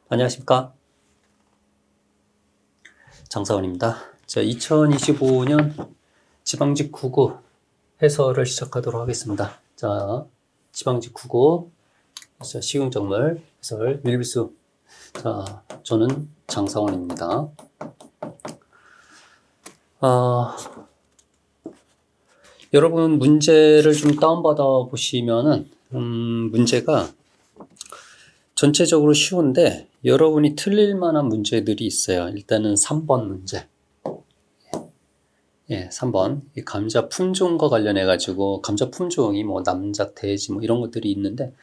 안녕하십니까. 장사원입니다. 자, 2025년 지방직 9구 해설을 시작하도록 하겠습니다. 자, 지방직 9구 시흥정물 해설 밀비수. 자, 저는 장사원입니다. 여러분 문제를 좀 다운받아 보시면은 문제가 전체적으로 쉬운데 여러분이 틀릴 만한 문제들이 있어요. 일단은 3번 문제. 3번. 이 감자 품종과 관련해 가지고 감자 품종이 뭐 남작, 대지 뭐 이런 것들이 있는데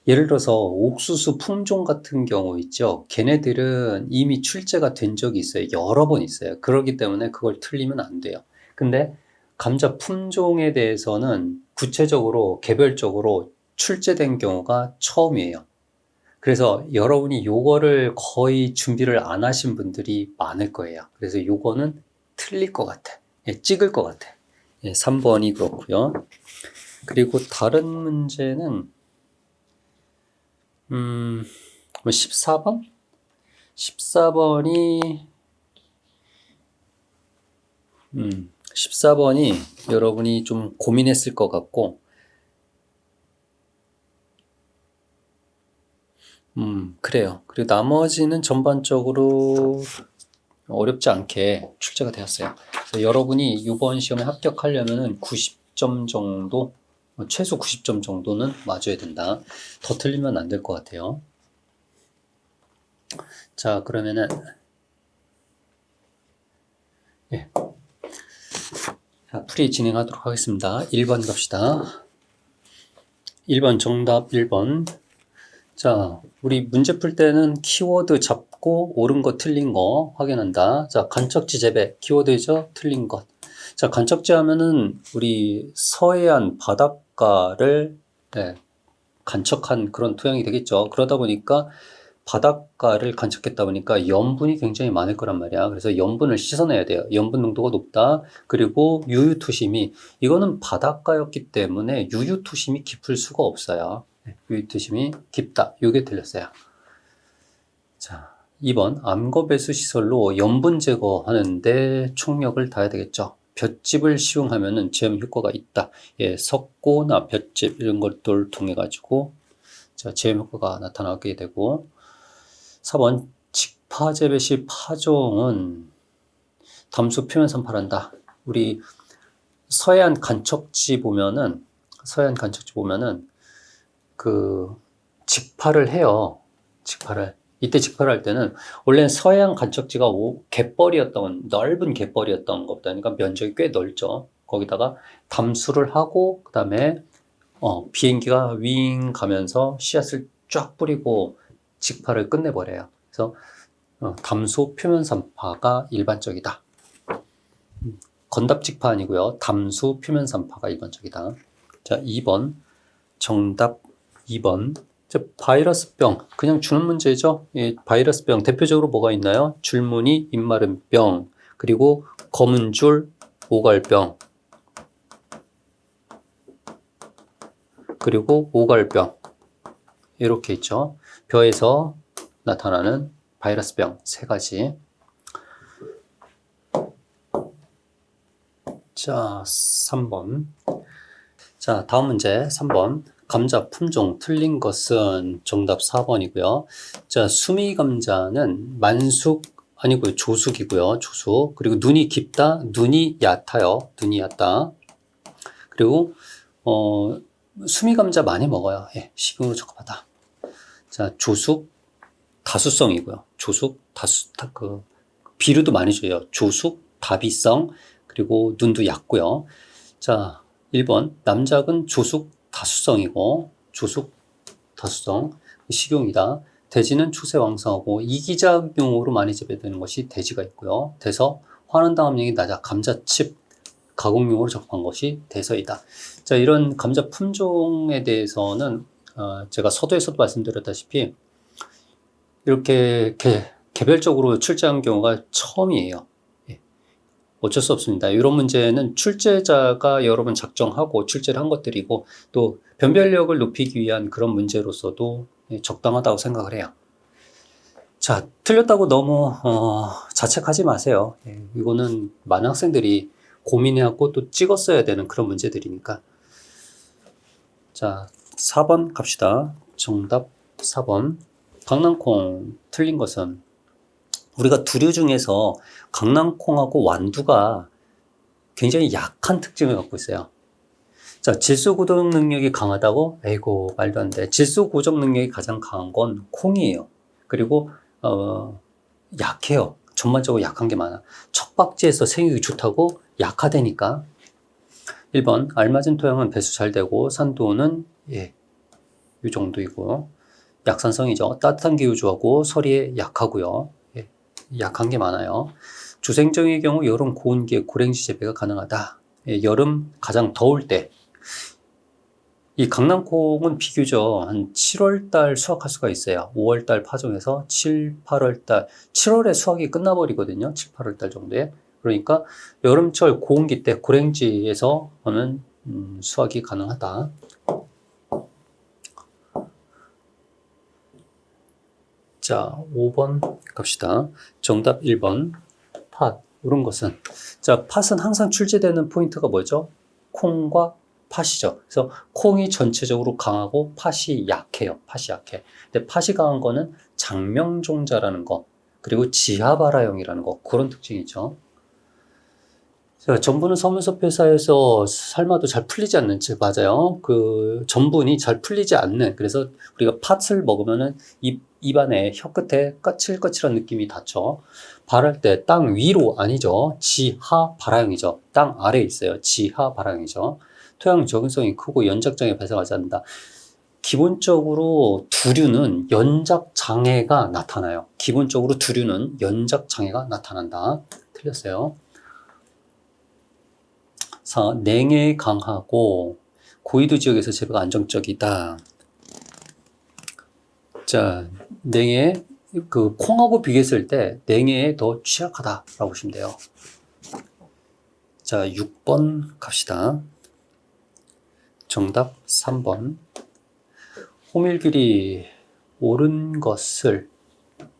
예를 들어서 옥수수 품종 같은 경우 있죠. 걔네들은 이미 출제가 된 적이 있어요. 여러 번 있어요. 그렇기 때문에 그걸 틀리면 안 돼요. 근데 감자 품종에 대해서는 구체적으로 개별적으로 출제된 경우가 처음이에요. 그래서 여러분이 요거를 거의 준비를 안 하신 분들이 많을 거예요. 그래서 요거는 틀릴 것 같아. 찍을 것 같아. 3번이 그렇고요. 그리고 다른 문제는 14번? 14번이 여러분이 좀 고민했을 것 같고, 그래요. 그리고 나머지는 전반적으로 어렵지 않게 출제가 되었어요. 그래서 여러분이 이번 시험에 합격하려면은 90점 정도, 최소 90점 정도는 맞아야 된다. 더 틀리면 안 될 것 같아요. 자, 그러면은, 자, 풀이 진행하도록 하겠습니다. 1번 갑시다. 1번 정답 1번. 자, 우리 문제 풀 때는 키워드 잡고 옳은 거 틀린 거 확인한다. 자, 간척지 재배 키워드죠? 틀린 것. 자, 간척지 하면은 우리 서해안 바닷가를 간척한 그런 토양이 되겠죠. 그러다 보니까 바닷가를 간척했다 보니까 염분이 굉장히 많을 거란 말이야. 그래서 염분을 씻어내야 돼요. 염분 농도가 높다. 그리고 유유투심이, 이거는 바닷가였기 때문에 유유투심이 깊을 수가 없어요. 유유투심이 깊다. 이게 틀렸어요. 자, 2번 암거배수 시설로 염분 제거하는데 총력을 다해야 되겠죠. 볏짚을 시용하면은 제염 효과가 있다. 석고나 볏짚 이런 것들을 통해 가지고 제염 효과가 나타나게 되고, 4번 직파 재배 시 파종은 담수 표면 선파한다. 우리 서해안 간척지 보면은 직파를 해요. 이때 직파를 할 때는 원래는 서해안 간척지가 넓은 갯벌이었던 것보다, 그러니까 면적이 꽤 넓죠. 거기다가 담수를 하고 그다음에 비행기가 윙 가면서 씨앗을 쫙 뿌리고 직파를 끝내버려요. 그래서 담수 표면 산파가 일반적이다. 건답 직파 아니고요. 담수 표면 산파가 일반적이다. 자, 2번 정답 2번. 바이러스병 그냥 주는 문제죠. 바이러스병 대표적으로 뭐가 있나요? 줄무늬 입마름병, 그리고 검은 줄 오갈병, 그리고 오갈병, 이렇게 있죠. 벼에서 나타나는 바이러스병 세 가지. 자, 3번. 자, 다음 문제 3번. 감자 품종 틀린 것은 정답 4번이고요. 자, 수미 감자는 만숙 아니고요. 조숙이고요. 조숙. 그리고 눈이 깊다. 눈이 얕아요. 눈이 얕다. 그리고 수미 감자 많이 먹어요. 식용으로 적합하다. 자, 조숙 다수성이고요. 조숙 비료도 많이 줘요. 조숙 다비성, 그리고 눈도 얕고요. 자, 1번 남작은 조숙 다수성이고, 조숙 다수성 식용이다. 대지는 추세왕성하고 이기작용으로 많이 재배되는 것이 대지가 있고요. 대서 환원당 함량이 낮아 감자칩 가공용으로 적합한 것이 대서이다. 자, 이런 감자 품종에 대해서는 제가 서두에서도 말씀드렸다시피 이렇게 개별적으로 출제한 경우가 처음이에요. 어쩔 수 없습니다. 이런 문제는 출제자가 여러 번 작정하고 출제를 한 것들이고, 또 변별력을 높이기 위한 그런 문제로서도 적당하다고 생각을 해요. 자, 틀렸다고 너무 자책하지 마세요. 예, 이거는 많은 학생들이 고민해갖고 또 찍었어야 되는 그런 문제들이니까. 자, 4번 갑시다. 정답 4번. 강낭콩 틀린 것은 우리가 두류 중에서 강낭콩하고 완두가 굉장히 약한 특징을 갖고 있어요. 자, 질소 고정 능력이 강하다고? 에이고, 말도 안 돼. 질소 고정 능력이 가장 강한 건 콩이에요. 그리고 약해요. 전반적으로 약한 게 많아. 척박지에서 생육이 좋다고? 약하다니까. 1번, 알맞은 토양은 배수 잘 되고, 산도는, 예, 이 정도이고, 약산성이죠. 따뜻한 기후 좋아하고, 서리에 약하고요. 예, 약한 게 많아요. 주생정의 경우 여름 고온기에 고랭지 재배가 가능하다. 예, 여름 가장 더울 때. 이 강낭콩은 비교적 한 7월달 수확할 수가 있어요. 5월달 파종해서 7, 8월달, 7월에 수확이 끝나버리거든요. 7, 8월달 정도에. 그러니까 여름철 고온기 때 고랭지에서 하는 수확이 가능하다. 자, 5번 갑시다. 정답 1번. 팥. 이런 것은. 자, 팥은 항상 출제되는 포인트가 뭐죠? 콩과 팥이죠. 그래서 콩이 전체적으로 강하고 팥이 약해요. 팥이 약해. 근데 팥이 강한 거는 장명종자라는 거, 그리고 지하발화형이라는 거, 그런 특징이 있죠. 자, 전분은 서문섭회사에서 삶아도 잘 풀리지 않는, 즉, 맞아요. 그 전분이 잘 풀리지 않는, 그래서 우리가 팥을 먹으면은 입안에 혀 끝에 까칠까칠한 느낌이 닿죠. 발할 때 땅 위로 아니죠. 지하 발화형이죠. 땅 아래에 있어요. 지하 발화형이죠. 토양 적응성이 크고 연작장애 발생하지 않는다. 기본적으로 두류는 연작장애가 나타나요. 기본적으로 두류는 연작장애가 나타난다. 틀렸어요. 4. 냉해에 강하고 고위도 지역에서 재배가 안정적이다. 자, 냉해, 그 콩하고 비교했을 때 냉해에 더 취약하다라고 보시면 돼요. 자, 6번 갑시다. 정답 3번. 호밀길이 옳은 것을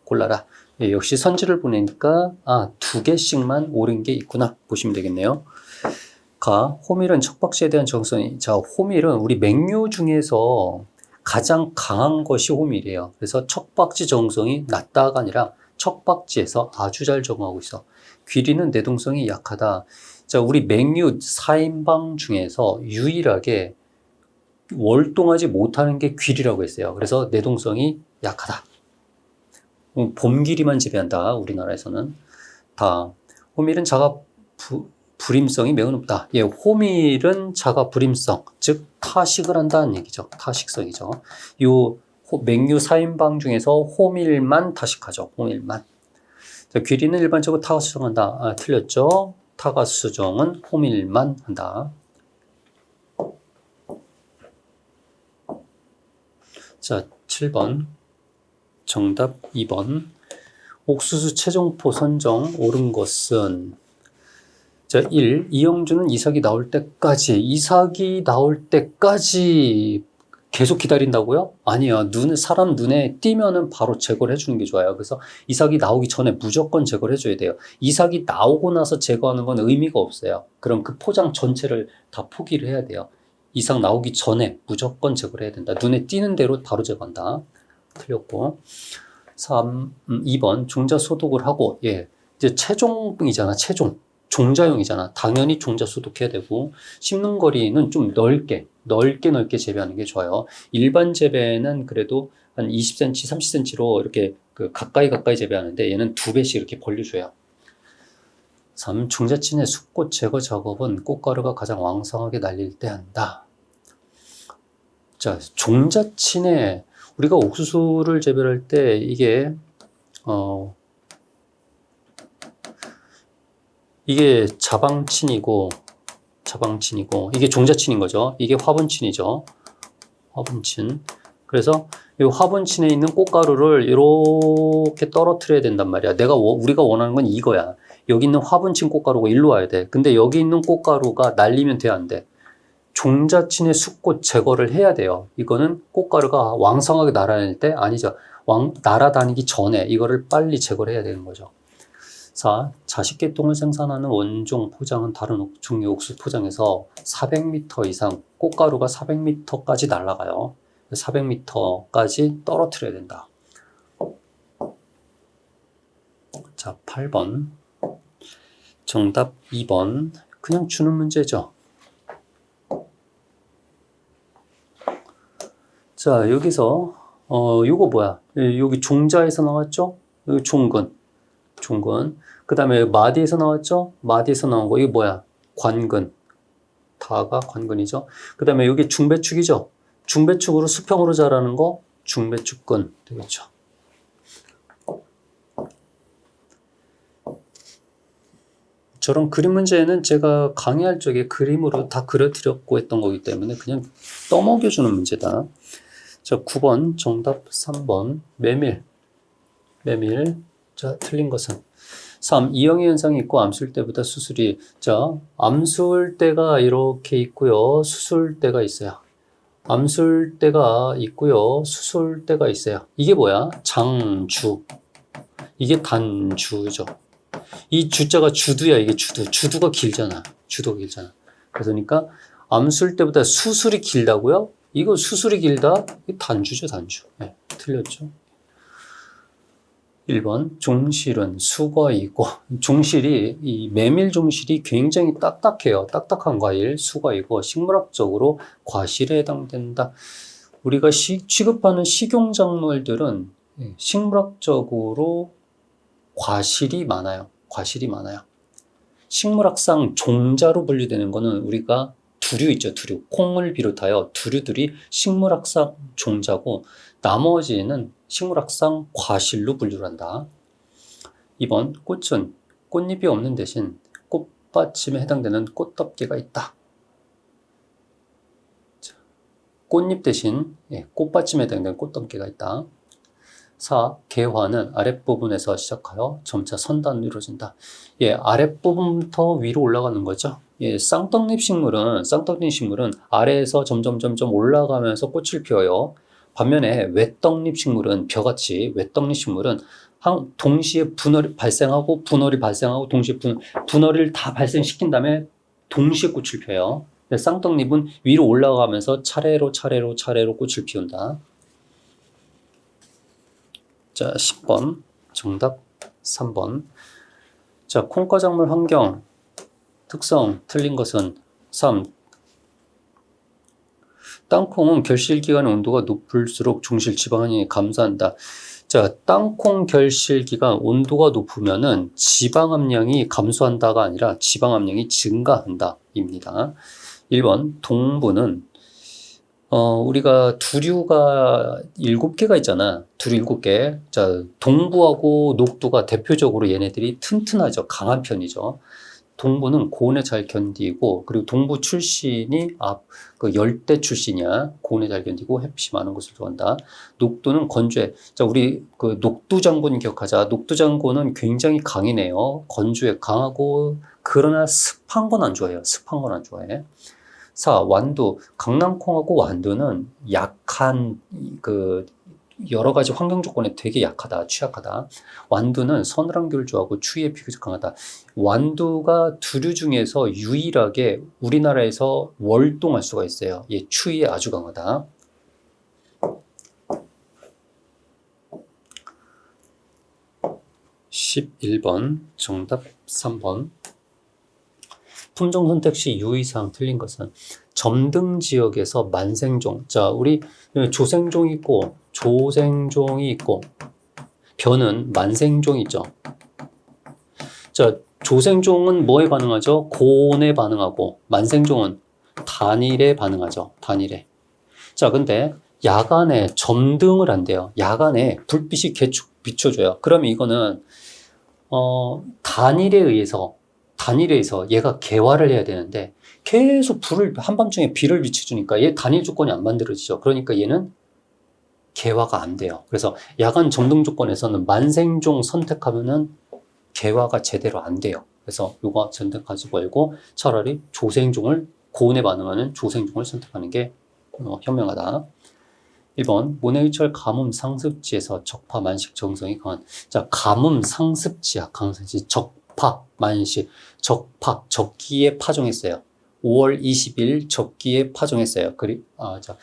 골라라. 예, 역시 선지를 보내니까 2개씩만 옳은 게 있구나 보시면 되겠네요. 가, 호밀은 척박지에 대한 적응성이. 자, 호밀은 우리 맹류 중에서 가장 강한 것이 호밀이에요. 그래서 척박지 적응성이 낮다가 아니라 척박지에서 아주 잘 적응하고 있어. 귀리는 내동성이 약하다. 자, 우리 맹류 4인방 중에서 유일하게 월동하지 못하는 게 귀리라고 했어요. 그래서 내동성이 약하다. 봄귀리만 재배한다. 우리나라에서는. 다. 호밀은 자가 불임성이 매우 높다. 예, 호밀은 자가 불임성, 즉 타식을 한다는 얘기죠. 타식성이죠. 요 맹류 4인방 중에서 호밀만 타식하죠. 호밀만. 자, 귀리는 일반적으로 타가 수정한다. 틀렸죠. 타가 수정은 호밀만 한다. 자, 7번. 정답 2번. 옥수수 최종포 선정 옳은 것은. 자, 1. 이영주는 이삭이 나올 때까지 계속 기다린다고요? 아니야. 사람 눈에 띄면은 바로 제거를 해주는 게 좋아요. 그래서 이삭이 나오기 전에 무조건 제거를 해줘야 돼요. 이삭이 나오고 나서 제거하는 건 의미가 없어요. 그럼 그 포장 전체를 다 포기를 해야 돼요. 이삭 나오기 전에 무조건 제거를 해야 된다. 눈에 띄는 대로 바로 제거한다. 틀렸고. 2번. 종자 소독을 하고, 예. 이제 최종이잖아, 최종. 종자용이잖아. 당연히 종자 소독해야 되고, 심는 거리는 좀 넓게 재배하는 게 좋아요. 일반 재배는 그래도 한 20cm, 30cm로 이렇게 가까이 재배하는데 얘는 2배씩 이렇게 벌려줘요. 3. 종자친의 숫꽃 제거 작업은 꽃가루가 가장 왕성하게 날릴 때 한다. 자, 종자친에 우리가 옥수수를 재배할 때 이게 자방친이고 이게 종자친인 거죠. 이게 화분친이죠. 화분친. 그래서 이 화분친에 있는 꽃가루를 이렇게 떨어뜨려야 된단 말이야. 우리가 원하는 건 이거야. 여기 있는 화분친 꽃가루가 일로 와야 돼. 근데 여기 있는 꽃가루가 날리면 돼, 안 돼? 종자친의 숫꽃 제거를 해야 돼요. 이거는 꽃가루가 왕성하게 날아다닐 때 아니죠. 날아다니기 전에 이거를 빨리 제거를 해야 되는 거죠. 4. 자식계통을 생산하는 원종 포장은 다른 종류의 옥수수 포장에서 400m 이상, 꽃가루가 400m까지 날아가요. 400m까지 떨어뜨려야 된다. 자, 8번. 정답 2번. 그냥 주는 문제죠. 자, 여기서 요거 뭐야? 여기 종자에서 나왔죠? 여기 종근. 그 다음에 마디에서 나왔죠? 마디에서 나온 거. 이거 뭐야? 관근. 다가 관근이죠. 그 다음에 여기 중배축이죠? 중배축으로 수평으로 자라는 거 중배축근 되겠죠. 저런 그림 문제는 제가 강의할 적에 그림으로 다 그려드렸고 했던 거기 때문에 그냥 떠먹여주는 문제다. 자, 9번 정답 3번 메밀. 자, 틀린 것은 3. 이형의 현상이 있고 암술 때보다 수술이, 자, 암술 때가 이렇게 있고요. 수술 때가 있어요. 암술 때가 있고요. 수술 때가 있어요. 이게 뭐야? 장주. 이게 단주죠. 이 주자가 주두야. 이게 주두가 길잖아. 그러니까 암술 때보다 수술이 길다고요? 이거 수술이 길다? 이게 단주죠, 단주. 네, 틀렸죠. 1번 종실은 수과이고, 이 메밀 종실이 굉장히 딱딱해요. 딱딱한 과일 수과이고 식물학적으로 과실에 해당된다. 우리가 취급하는 식용작물들은 식물학적으로 과실이 많아요. 식물학상 종자로 분류되는 거는 우리가 두류 있죠. 두류. 콩을 비롯하여 두류들이 식물학상 종자고 나머지는 식물학상 과실로 분류를 한다. 2번 꽃은 꽃잎이 없는 대신 꽃받침에 해당되는 꽃덮개가 있다. 꽃잎 대신 꽃받침에 해당되는 꽃덮개가 있다. 4. 개화는 아랫부분에서 시작하여 점차 선단으로 이루어진다. 아랫부분부터 위로 올라가는 거죠. 쌍떡잎 식물은 아래에서 점점 올라가면서 꽃을 피워요. 반면에 외떡잎 식물은 벼같이 외떡잎 식물은 동시에 분열이 발생하고 동시에 분열을 다 발생시킨 다음에 동시에 꽃을 펴요. 쌍떡잎은 위로 올라가면서 차례로 꽃을 피운다. 자, 10번 정답 3번. 자, 콩과작물 환경 특성 틀린 것은 3. 땅콩은 결실기간의 온도가 높을수록 종실 지방이 감소한다. 자, 땅콩 결실기간 온도가 높으면은 지방 함량이 감소한다가 아니라 지방 함량이 증가한다 입니다. 1번 동부는 우리가 두류가 7개가 있잖아. 두류 7개. 자, 동부하고 녹두가 대표적으로 얘네들이 튼튼하죠. 강한 편이죠. 동부는 고온에 잘 견디고, 그리고 동부 출신이 그 열대 출신이야. 고온에 잘 견디고 햇빛이 많은 곳을 좋아한다. 녹두는 건조해. 자, 우리 그 녹두 장군 기억하자. 녹두 장군은 굉장히 강이네요. 건조해, 강하고, 그러나 습한 건 안 좋아해요. 4. 완두. 강낭콩하고 완두는 약한 여러 가지 환경 조건에 되게 취약하다. 완두는 서늘한 좋아하고 추위에 비교적 강하다. 완두가 두류 중에서 유일하게 우리나라에서 월동할 수가 있어요. 추위에 아주 강하다. 11번 정답 3번. 품종 선택 시 유의사항 틀린 것은 점등 지역에서 만생종. 자, 우리 조생종이 있고 조생종이 있고 벼는 만생종이죠. 자, 조생종은 뭐에 반응하죠? 고온에 반응하고 만생종은 단일에 반응하죠. 단일에. 자, 근데 야간에 점등을 한대요. 야간에 불빛이 비춰줘요. 그러면 이거는 단일에 의해서 얘가 개화를 해야 되는데 계속 한밤중에 비를 비춰주니까 얘 단일 조건이 안 만들어지죠. 그러니까 얘는 개화가 안 돼요. 그래서 야간 점등 조건에서는 만생종 선택하면은 개화가 제대로 안 돼요. 그래서 요거 선택하지 말고 차라리 고온에 반응하는 조생종을 선택하는 게 현명하다. 1번 모내의철 가뭄 상습지에서 적파 만식 적응성이 강한. 자, 가뭄 상습지야. 강상지 적파 만식 적파 적기에 파종했어요. 5월 20일 적기에 파종했어요. 자,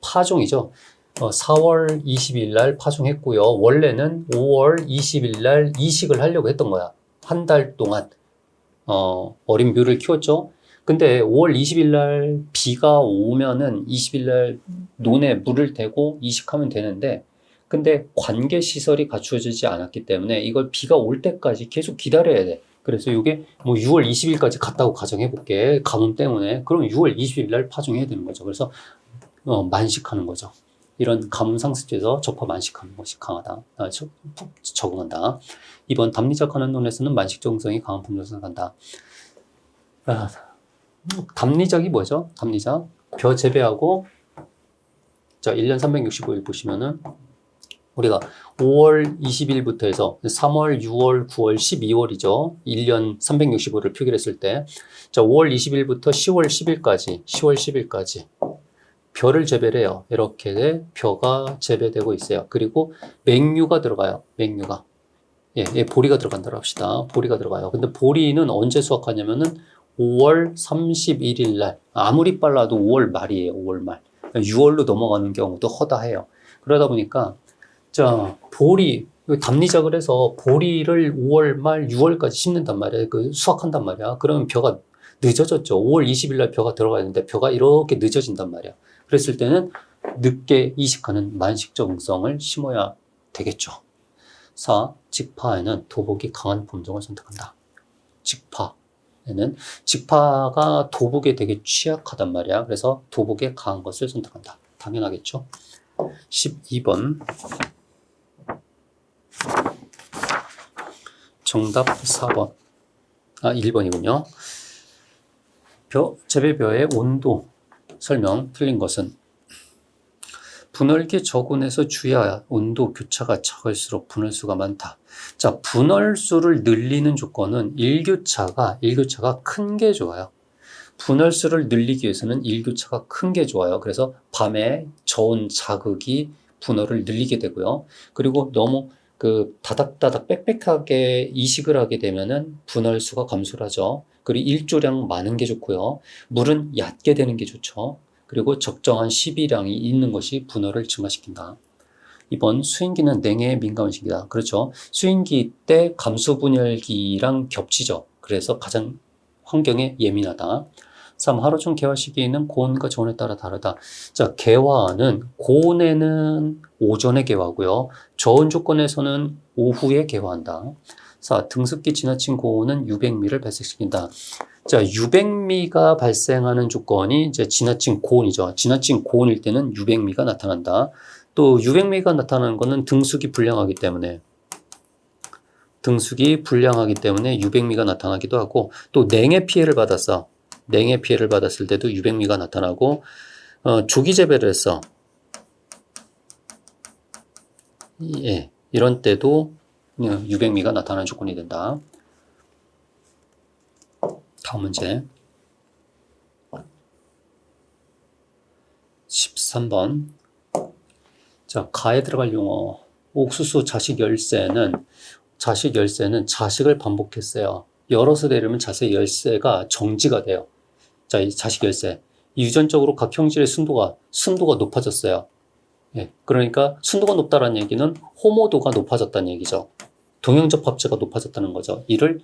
파종이죠. 4월 20일 날 파종했고요. 원래는 5월 20일 날 이식을 하려고 했던 거야. 한 달 동안 어린 묘를 키웠죠. 근데 5월 20일 날 비가 오면은 20일 날 논에 물을 대고 이식하면 되는데, 근데 관계 시설이 갖추어지지 않았기 때문에 이걸 비가 올 때까지 계속 기다려야 돼. 그래서 이게 뭐 6월 20일까지 갔다고 가정해 볼게. 가뭄 때문에. 그럼 6월 20일 날 파종해야 되는 거죠. 그래서 만식하는 거죠. 이런 가뭄 상습지에서 적파 만식하는 것이 강하다. 적응한다. 2번 담리작 하는 논에서는 만식 적응성이 강한 품종을 간다. 담리작이 뭐죠? 담리작. 벼 재배하고, 자, 1년 365일 보시면은, 우리가 5월 20일부터 해서 3월, 6월, 9월, 12월이죠. 1년 365를 표기했을 때, 자, 5월 20일부터 10월 10일까지 벼를 재배를 해요. 이렇게 벼가 재배되고 있어요. 그리고 맹류가 들어가요. 맹류가. 예, 보리가 들어간다고 합시다. 보리가 들어가요. 근데 보리는 언제 수확하냐면은 5월 31일 날. 아무리 빨라도 5월 말이에요. 5월 말. 6월로 넘어가는 경우도 허다해요. 그러다 보니까, 자, 담리작을 해서 보리를 5월 말, 6월까지 심는단 말이에요. 수확한단 말이야. 그러면 벼가 늦어졌죠. 5월 20일 날 벼가 들어가야 되는데 벼가 이렇게 늦어진단 말이야. 그랬을 때는 늦게 이식하는 만식 적응성을 심어야 되겠죠. 4. 직파에는 도복이 강한 품종을 선택한다. 직파가 도복에 되게 취약하단 말이야. 그래서 도복에 강한 것을 선택한다. 당연하겠죠. 12번. 정답 4번. 1번이군요. 재배벼의 온도 설명 틀린 것은 분월기 저온에서 주야 온도 교차가 작을수록 분월수가 많다. 자, 분월수를 늘리는 조건은 일교차가 큰 게 좋아요. 분월수를 늘리기 위해서는 일교차가 큰 게 좋아요. 그래서 밤에 저온 자극이 분월을 늘리게 되고요. 그리고 너무 다닥다닥 빽빽하게 이식을 하게 되면은 분월수가 감소를 하죠. 그리고 일조량 많은 게 좋고요. 물은 얕게 되는 게 좋죠. 그리고 적정한 시비량이 있는 것이 분월을 증가시킨다. 이번 수인기는 냉해에 민감한 시기다. 그렇죠. 수인기 때 감수분열기랑 겹치죠. 그래서 가장 환경에 예민하다. 3. 하루중 개화 시기에는 고온과 저온에 따라 다르다. 자, 개화는 고온에는 오전에 개화하고요. 저온 조건에서는 오후에 개화한다. 4. 등습기 지나친 고온은 유백미를 발생시킨다. 자, 유백미가 발생하는 조건이 이제 지나친 고온이죠. 지나친 고온일 때는 유백미가 나타난다. 또 유백미가 나타나는 것은 등수기 불량하기 때문에 유백미가 나타나기도 하고, 또 냉해 피해를 받았을 때도 유백미가 나타나고, 조기 재배를 했어. 예, 이런 때도 유백미가 나타나는 조건이 된다. 다음 문제. 13번. 자, 가에 들어갈 용어. 옥수수 자식 열쇠는 자식을 반복했어요. 열어서 내리면 자식 열쇠가 정지가 돼요. 자, 이 자식 열쇠. 유전적으로 각 형질의 순도가 높아졌어요. 예, 그러니까 순도가 높다는 얘기는 호모도가 높아졌다는 얘기죠. 동형적 합체가 높아졌다는 거죠. 이를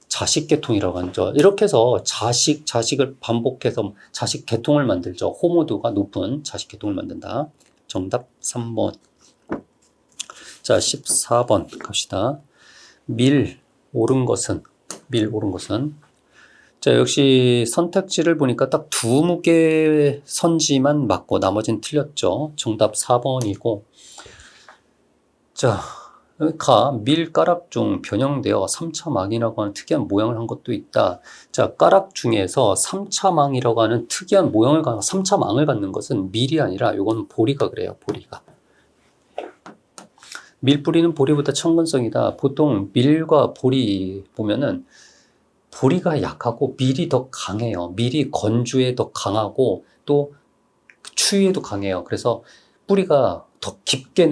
자식계통이라고 하죠. 이렇게 해서 자식을 반복해서 자식계통을 만들죠. 호모도가 높은 자식계통을 만든다. 정답 3번. 자, 14번 갑시다. 밀 옳은 것은. 자, 역시 선택지를 보니까 딱 2개 선지만 맞고 나머지는 틀렸죠. 정답 4번이고. 자, 밀가락 중 변형되어 3차망이라고 하는 특이한 모양을 한 것도 있다. 자, 가락 중에서 3차망이라고 하는 특이한 모양을 3차망을 갖는 것은 밀이 아니라 이거는 보리가 그래요. 보리가. 밀뿌리는 보리보다 청근성이다. 보통 밀과 보리 보면은 보리가 약하고 밀이 더 강해요. 밀이 건주에 더 강하고 또 추위에도 강해요. 그래서 뿌리가 더 깊게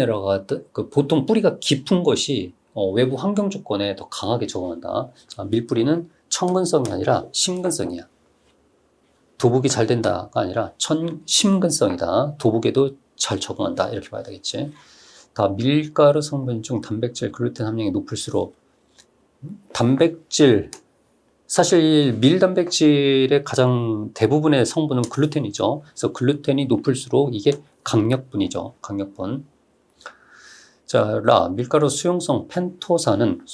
보통 뿌리가 깊은 것이 외부 환경 조건에 더 강하게 적응한다. 자, 밀뿌리는 청근성이 아니라 심근성이야. 도복이 잘 된다가 아니라 심근성이다. 도복에도 잘 적응한다. 이렇게 봐야 되겠지. 다 밀가루 성분 중 단백질, 글루텐 함량이 높을수록 단백질, 사실 밀단백질의 가장 대부분의 성분은 글루텐이죠. 그래서 글루텐이 높을수록 이게 강력분이죠. 강력분. 자, 밀가루 수용성 펜토산은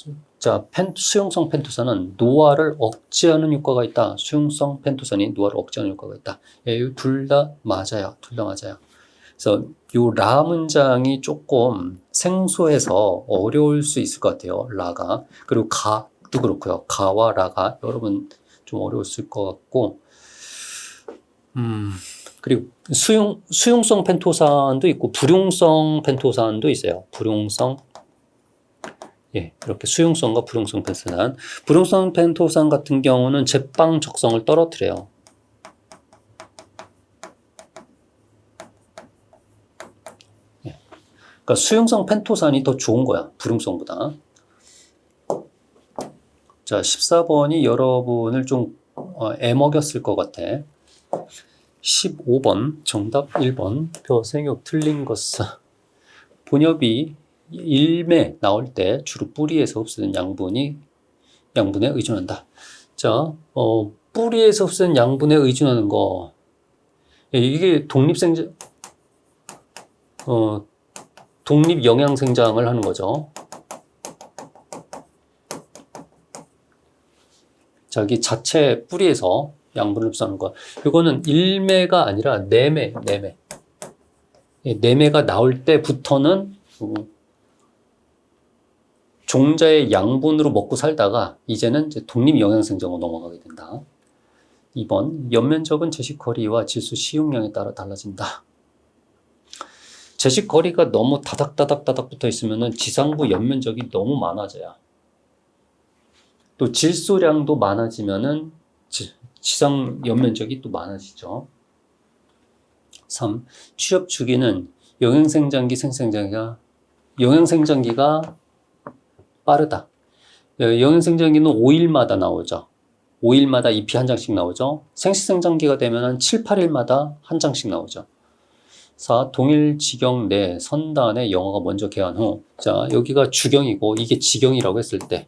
수용성 펜토산은 노화를 억제하는 효과가 있다. 수용성 펜토산이 노화를 억제하는 효과가 있다. 둘 다 맞아요. 둘 다 맞아요. 그래서 요 라 문장이 조금 생소해서 어려울 수 있을 것 같아요. 라가. 그리고 가도 그렇고요. 가와 라가 여러분 좀 어려웠을 것 같고, 그리고 수용성 펜토산도 있고 불용성 펜토산도 있어요. 이렇게 수용성과 불용성 펜토산. 불용성 펜토산 같은 경우는 제빵 적성을 떨어뜨려요. 그러니까 수용성 펜토산이 더 좋은 거야. 불용성보다. 자, 14번이 여러분을 좀 애먹였을 것 같아. 15번 정답 1번 벼생육 틀린 것은 본엽이 일매 나올 때 주로 뿌리에서 흡수된 양분에 의존한다. 자, 뿌리에서 흡수된 양분에 의존하는 거, 이게 독립 영양생장을 하는 거죠. 자기 자체 뿌리에서 양분을 흡수하는 거. 이거는 일매가 아니라 내매. 내매가 나올 때부터는 종자의 양분으로 먹고 살다가 이제는 이제 독립 영양생장으로 넘어가게 된다. 2번 옆면적은 제식거리와 질소 시용량에 따라 달라진다. 제식거리가 너무 다닥다닥 붙어 있으면 지상부 옆면적이 너무 많아져요. 또 질소량도 많아지면은 지상 옆면적이 또 많아지죠. 3. 취업 주기는 영양생장기가 빠르다. 영양생장기는 5일마다 나오죠. 5일마다 잎이 한 장씩 나오죠. 생식생장기가 되면 한 7, 8일마다 한 장씩 나오죠. 4. 동일 지경 내 선단의 영화가 먼저 개한 후, 자, 여기가 주경이고 이게 지경이라고 했을 때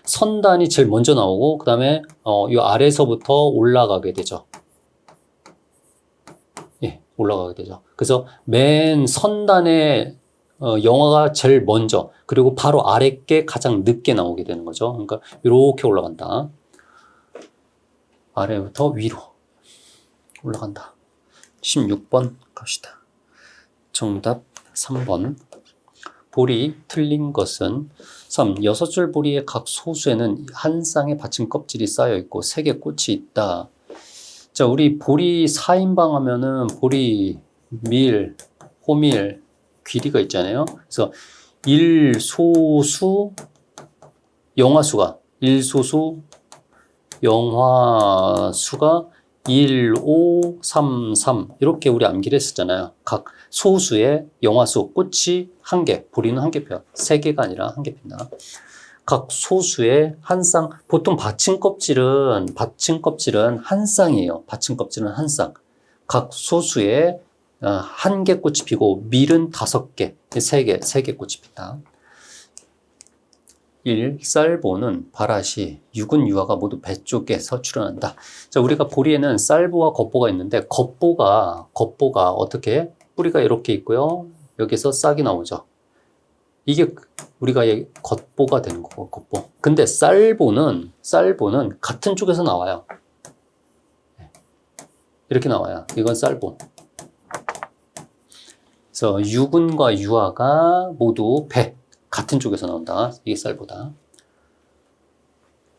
선단이 제일 먼저 나오고 그 다음에 이 아래서부터 올라가게 되죠. 올라가게 되죠. 그래서 맨 선단에 영화가 제일 먼저, 그리고 바로 아래 게 가장 늦게 나오게 되는 거죠. 그러니까 이렇게 올라간다. 아래부터 위로 올라간다. 16번 갑시다. 정답 3번. 보리 틀린 것은 3. 6줄 보리의 각 소수에는 한 쌍의 받침 껍질이 쌓여 있고 3개 꽃이 있다. 자, 우리 보리 4인방 하면은 보리, 밀, 호밀, 귀리가 있잖아요. 그래서 일소수 영화수가 1533 이렇게 우리 암기를 했었잖아요. 각 소수의 영화수, 꽃이 1개, 보리는 1개표, 3개가 아니라 1개표입니다. 각 소수의 한 쌍, 보통 받침 껍질은 한 쌍이에요. 받침 껍질은 한 쌍. 각 소수의 1개 꽃이 피고 밀은 5개, 3개 꽃이 핀다. 1. 쌀보는 발아시, 육은 유화가 모두 배 쪽에서 출현한다. 자, 우리가 보리에는 쌀보와 겉보가 있는데 겉보가 어떻게 뿌리가 이렇게 있고요. 여기서 싹이 나오죠. 이게 우리가 겉보가 되는 거고, 겉보. 근데 쌀보는 같은 쪽에서 나와요. 이렇게 나와요. 이건 쌀보. 그래서 유근과 유화가 모두 배, 같은 쪽에서 나온다. 이게 쌀보다.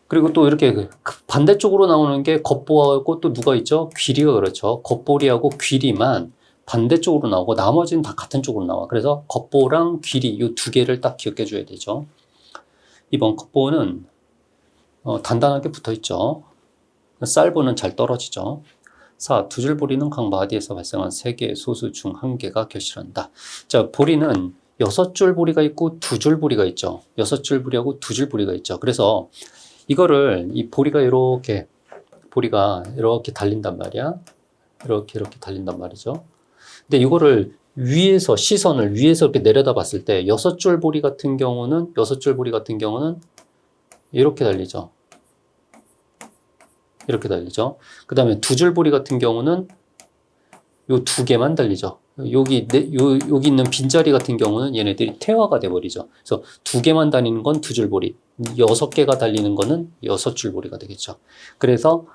그리고 또 이렇게 반대쪽으로 나오는 게 겉보하고 또 누가 있죠? 귀리가 그렇죠. 겉보리하고 귀리만 반대쪽으로 나오고 나머지는 다 같은 쪽으로 나와. 그래서 겉보랑 귀리 이 2개를 딱 기억해 줘야 되죠. 이번 겉보는 단단하게 붙어 있죠. 쌀보는 잘 떨어지죠. 4. 두 줄 보리는 각 마디에서 발생한 세 개의 소수 중 한 개가 결실한다. 자, 보리는 6줄 보리가 있고 2줄 보리가 있죠. 6줄 보리하고 2줄 보리가 있죠. 그래서 이거를 이 보리가 이렇게 달린단 말이야. 이렇게 달린단 말이죠. 근데 이거를 위에서 시선을 위에서 이렇게 내려다 봤을 때 6줄 보리 같은 경우는 이렇게 달리죠. 이렇게 달리죠. 그 다음에 2줄 보리 같은 경우는 요 2개만 달리죠. 여기 있는 빈자리 같은 경우는 얘네들이 퇴화가 돼버리죠. 그래서 2개만 달리는 건 2줄 보리, 6개가 달리는 거는 6줄 보리가 되겠죠. 그래서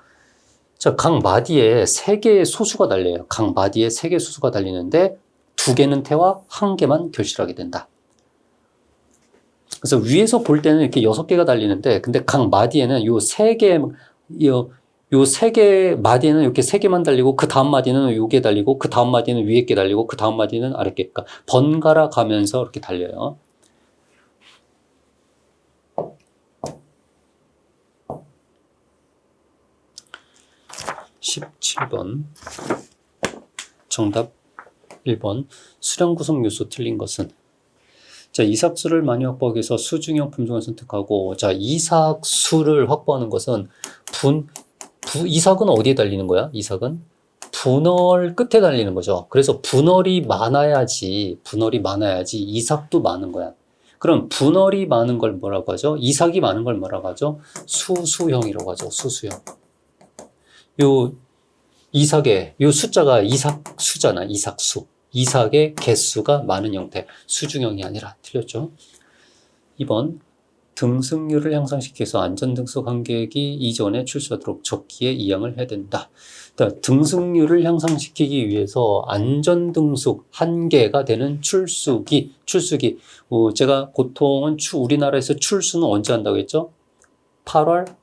자, 각 마디에 3개의 소수가 달려요. 각 마디에 3개의 소수가 달리는데 2개는 퇴화, 1개만 결실하게 된다. 그래서 위에서 볼 때는 이렇게 6개가 달리는데, 근데 각 마디에는 요 3개 마디에는 이렇게 3개만 달리고, 그 다음 마디는 요게 달리고, 그 다음 마디는 위에 게 달리고, 그 다음 마디는 아래 게, 그러니까 번갈아 가면서 이렇게 달려요. (17번) 정답 1번 수량 구성 요소 틀린 것은. 자, 이삭수를 많이 확보하기 위해서 수중형 품종을 선택하고, 자, 이삭수를 확보하는 것은 이삭은 어디에 달리는 거야? 이삭은 분월 끝에 달리는 거죠. 그래서 분월이 많아야지 이삭도 많은 거야. 그럼 분월이 많은 걸 뭐라고 하죠? 이삭이 많은 걸 뭐라고 하죠? 수수형이라고 하죠. 수수형. 요 숫자가 이삭수잖아. 이삭수. 이삭의 개수가 많은 형태. 수중형이 아니라. 틀렸죠? 2번 등승률을 향상시키기 위해서 안전등수 관객이 이전에 출수하도록 적기에 이양을 해야 된다. 그러니까 등승률을 향상시키기 위해서 안전등수 한계가 되는 출수기. 제가 보통은 우리나라에서 출수는 언제 한다고 했죠? 8월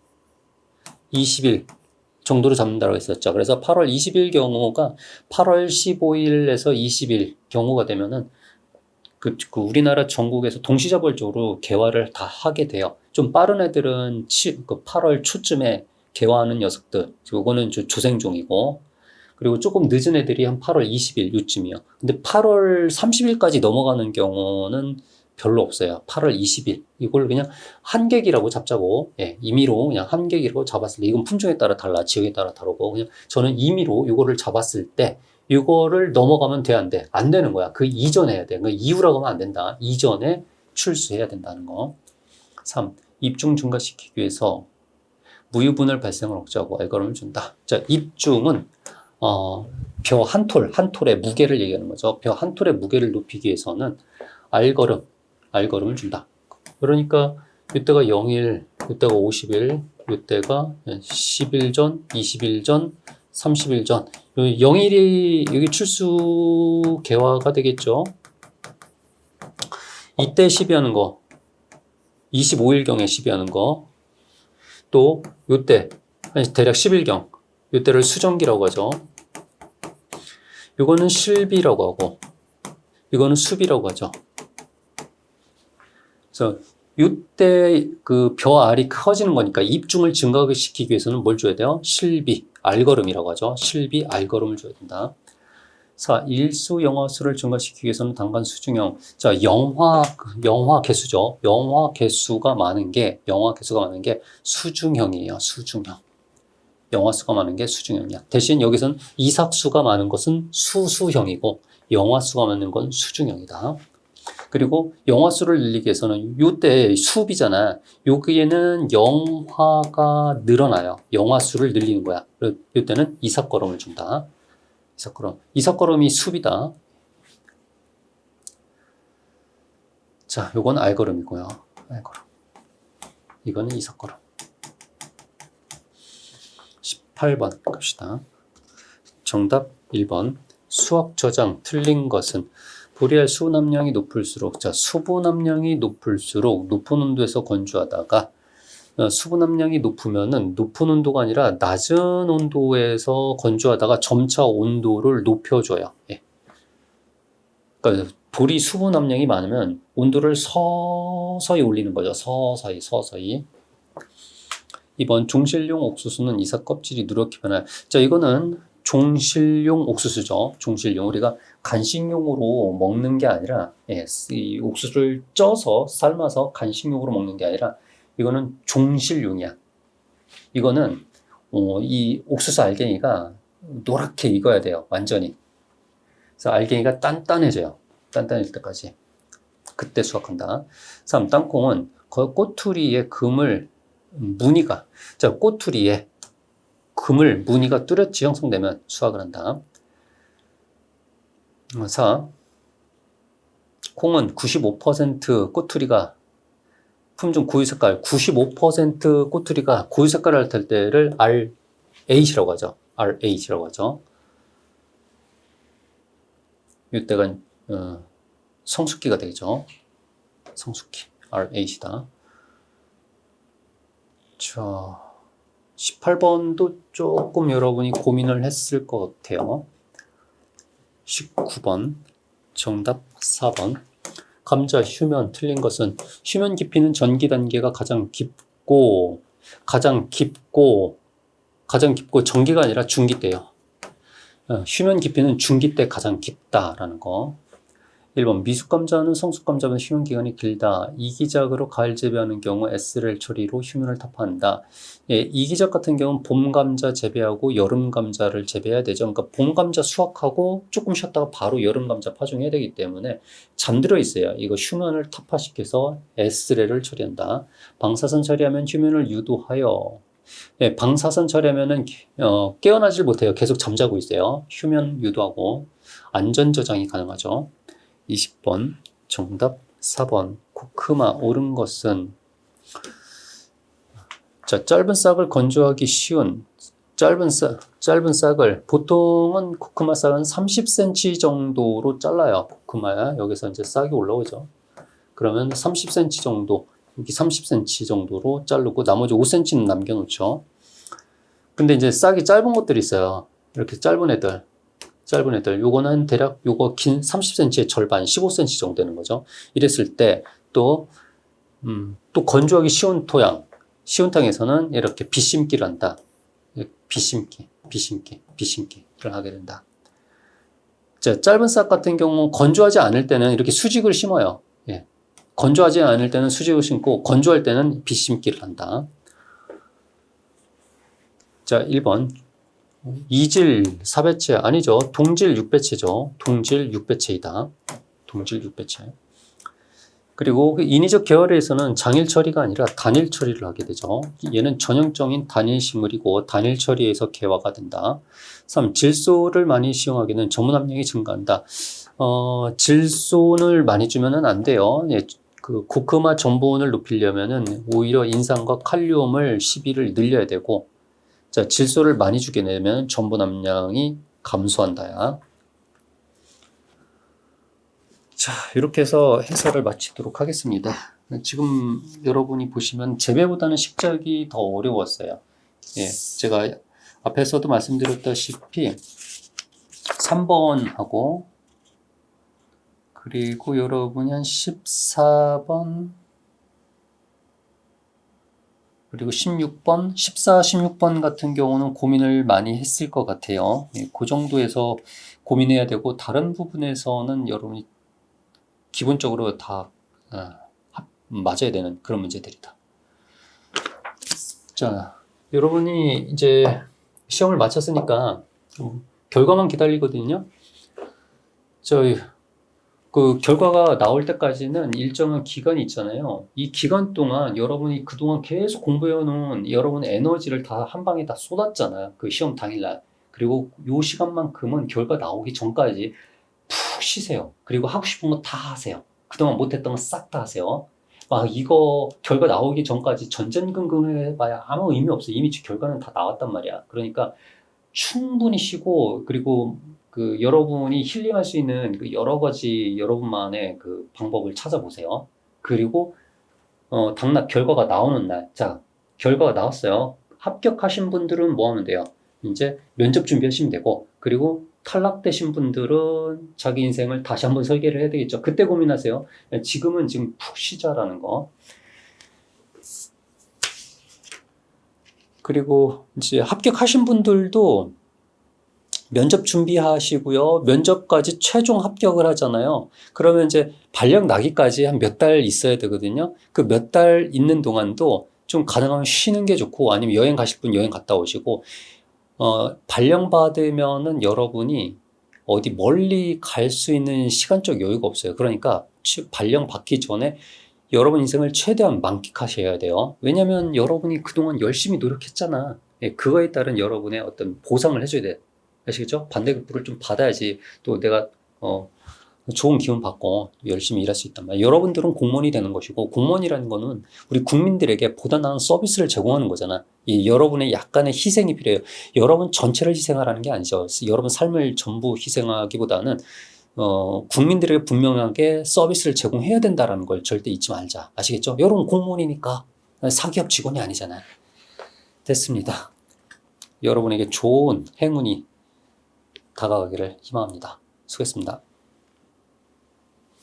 20일 정도로 잡는다고 했었죠. 그래서 8월 20일 경우가 8월 15일에서 20일 경우가 되면은 그 우리나라 전국에서 동시자발적으로 개화를 다 하게 돼요. 좀 빠른 애들은 8월 초쯤에 개화하는 녀석들, 요거는 조생종이고, 그리고 조금 늦은 애들이 한 8월 20일 요쯤이요. 근데 8월 30일까지 넘어가는 경우는 별로 없어요. 8월 20일. 이걸 그냥 한객이라고 잡자고, 예, 임의로 그냥 한객이라고 잡았을 때, 이건 품종에 따라 달라, 지역에 따라 다르고, 그냥 저는 임의로 이거를 잡았을 때, 이거를 넘어가면 돼, 안 돼? 안 되는 거야. 그 이전에 해야 돼. 그 이후라고 하면 안 된다. 이전에 출수해야 된다는 거. 3. 입중 증가시키기 위해서 무유분열 발생을 억제하고 알거름을 준다. 자, 입중은 벼 한 톨의 무게를 얘기하는 거죠. 벼 한 톨의 무게를 높이기 위해서는 알거름을 준다. 그러니까 이때가 0일, 이때가 50일, 이때가 10일 전, 20일 전, 30일 전. 0일이 여기 출수 개화가 되겠죠. 이때 시비하는 거, 25일경에 시비하는 거, 또 요때 대략 10일경, 요때를 수정기라고 하죠. 요거는 실비라고 하고, 이거는 수비라고 하죠. 그래서 요때 그 벼 알이 커지는 거니까 입중을 증가시키기 위해서는 뭘 줘야 돼요? 실비, 알거름이라고 하죠. 실비, 알거름을 줘야 된다. 4. 일수 영화수를 증가시키기 위해서는 단간 수중형. 자, 영화 개수죠. 영화 개수가 많은 게 수중형이에요. 수중형. 영화수가 많은 게 수중형이야. 대신 여기서는 이삭수가 많은 것은 수수형이고 영화수가 많은 건 수중형이다. 그리고 영화수를 늘리기 위해서는 요때 수비잖아. 여기에는 영화가 늘어나요. 영화수를 늘리는 거야. 요때는 이삭걸음을 준다. 이삭걸음이 수비다. 자, 요건 알걸음이고요. 알걸음. 이거는 이삭걸음. 18번 갑시다. 정답 1번. 수학 저장 틀린 것은 보리알 수분함량이 높을수록, 자, 수분함량이 높을수록 높은 온도에서 건조하다가 수분함량이 높으면은 높은 온도가 아니라 낮은 온도에서 건조하다가 점차 온도를 높여줘요. 예. 그러니까 보리 수분함량이 많으면 온도를 서서히 올리는 거죠. 서서히. 2번 종실용 옥수수는 이삭 껍질이 누렇게 변화요. 자, 이거는 종실용 옥수수죠. 종실용. 우리가 간식용으로 먹는 게 아니라, 이 옥수수를 쪄서 삶아서 간식용으로 먹는 게 아니라, 이거는 종실용이야. 이거는, 이 옥수수 알갱이가 노랗게 익어야 돼요. 완전히. 그래서 알갱이가 단단해져요. 단단해질 때까지. 그때 수확한다. 3. 땅콩은 꼬투리에 금을, 무늬가, 자, 꼬투리에 금을, 무늬가 뚜렷이 형성되면 수확을 한다. 4. 콩은 95% 꼬투리가, 품종 고유 색깔, 95% 꼬투리가 고유 색깔을 할 때를 R8이라고 하죠. R8이라고 하죠. 이때가, 성숙기가 되죠. 성숙기. R8이다. 자, 18번도 조금 여러분이 고민을 했을 것 같아요. 19번. 정답 4번. 감자 휴면 틀린 것은 휴면 깊이는 전기 단계가 가장 깊고 전기가 아니라 중기 때요. 휴면 깊이는 중기 때 가장 깊다라는 거. 1번 미숙감자는 성숙감자보다 휴면 기간이 길다. 이기작으로 가을 재배하는 경우 SRL 처리로 휴면을 타파한다. 예, 이기작 같은 경우는 봄 감자 재배하고 여름 감자를 재배해야 되죠. 그러니까 봄 감자 수확하고 조금 쉬었다가 바로 여름 감자 파종해야 되기 때문에 잠들어 있어요. 이거 휴면을 타파시켜서 SRL을 처리한다. 방사선 처리하면 휴면을 유도하여. 예, 방사선 처리하면은 깨어나질 못해요. 계속 잠자고 있어요. 휴면 유도하고 안전 저장이 가능하죠. 20번. 정답 4번. 코크마 옳은 것은, 자, 짧은 싹을 건조하기 쉬운 짧은 싹을 보통은 코크마 싹은 30cm 정도로 잘라요. 코크마야. 여기서 이제 싹이 올라오죠. 그러면 30cm 정도, 여기 30cm 정도로 자르고 나머지 5cm는 남겨놓죠. 근데 이제 싹이 짧은 것들이 있어요. 이렇게 짧은 애들. 요거는 대략 요거 긴 30cm의 절반, 15cm 정도 되는 거죠. 이랬을 때 또 건조하기 쉬운 땅에서는 이렇게 빗심기를 한다. 빗심기를 하게 된다. 자, 짧은 싹 같은 경우 건조하지 않을 때는 이렇게 수직을 심어요. 예. 건조하지 않을 때는 수직을 심고 건조할 때는 빗심기를 한다. 자, 1번. 이질 4배체 아니죠. 동질 6배체죠. 동질 6배체이다. 동질 6배체. 그리고 인위적 계열에서는 장일 처리가 아니라 단일 처리를 하게 되죠. 얘는 전형적인 단일 식물이고 단일 처리에서 개화가 된다. 3. 질소를 많이使用하기는 전분 함량이 증가한다. 질소를 많이 주면은 안 돼요. 예, 그 코크마 전분을 높이려면은 오히려 인산과 칼륨을 12를 늘려야 되고, 자, 질소를 많이 주게 되면 전분 함량이 감소한다야. 자, 이렇게 해서 해설을 마치도록 하겠습니다. 지금 여러분이 보시면 재배보다는 식작이 더 어려웠어요. 예, 제가 앞에서도 말씀드렸다시피 3번하고 그리고 여러분이 한 14번 그리고 16번, 14, 16번 같은 경우는 고민을 많이 했을 것 같아요. 예, 그 정도에서 고민해야 되고 다른 부분에서는 여러분이 기본적으로 다 맞아야 되는 그런 문제들이다. 자, 여러분이 이제 시험을 마쳤으니까 결과만 기다리거든요. 그 결과가 나올 때까지는 일정한 기간이 있잖아요. 이 기간 동안 여러분이 그동안 계속 공부해놓은 여러분의 에너지를 다 한 방에 다 쏟았잖아요. 그 시험 당일날. 그리고 요 시간만큼은 결과 나오기 전까지 푹 쉬세요. 그리고 하고 싶은 거 다 하세요. 그동안 못했던 거 싹 다 하세요. 이거 결과 나오기 전까지 전전긍긍 해봐야 아무 의미 없어요. 이미 결과는 다 나왔단 말이야. 그러니까 충분히 쉬고, 그리고 그 여러분이 힐링할 수 있는 그 여러 가지 여러분만의 그 방법을 찾아보세요. 그리고 당락 결과가 나오는 날, 자, 결과가 나왔어요. 합격하신 분들은 뭐 하면 돼요? 이제 면접 준비하시면 되고, 그리고 탈락되신 분들은 자기 인생을 다시 한번 설계를 해야 되겠죠. 그때 고민하세요. 지금 푹 쉬자라는 거. 그리고 이제 합격하신 분들도 면접 준비하시고요. 면접까지 최종 합격을 하잖아요. 그러면 이제 발령 나기까지 한 몇 달 있어야 되거든요. 그 몇 달 있는 동안도 좀 가능하면 쉬는 게 좋고, 아니면 여행 가실 분 여행 갔다 오시고, 발령 받으면은 여러분이 어디 멀리 갈 수 있는 시간적 여유가 없어요. 그러니까 발령 받기 전에 여러분 인생을 최대한 만끽하셔야 돼요. 왜냐면 여러분이 그동안 열심히 노력했잖아. 예, 그거에 따른 여러분의 어떤 보상을 해줘야 돼. 아시겠죠? 반대급부를 좀 받아야지 또 내가 좋은 기운 받고 열심히 일할 수 있단 말이야. 여러분들은 공무원이 되는 것이고, 공무원이라는 거는 우리 국민들에게 보다 나은 서비스를 제공하는 거잖아. 이 여러분의 약간의 희생이 필요해요. 여러분 전체를 희생하라는 게 아니죠. 여러분 삶을 전부 희생하기보다는 국민들에게 분명하게 서비스를 제공해야 된다는 걸 절대 잊지 말자. 아시겠죠? 여러분 공무원이니까 사기업 직원이 아니잖아요. 됐습니다. 여러분에게 좋은 행운이 다가가기를 희망합니다. 수고했습니다.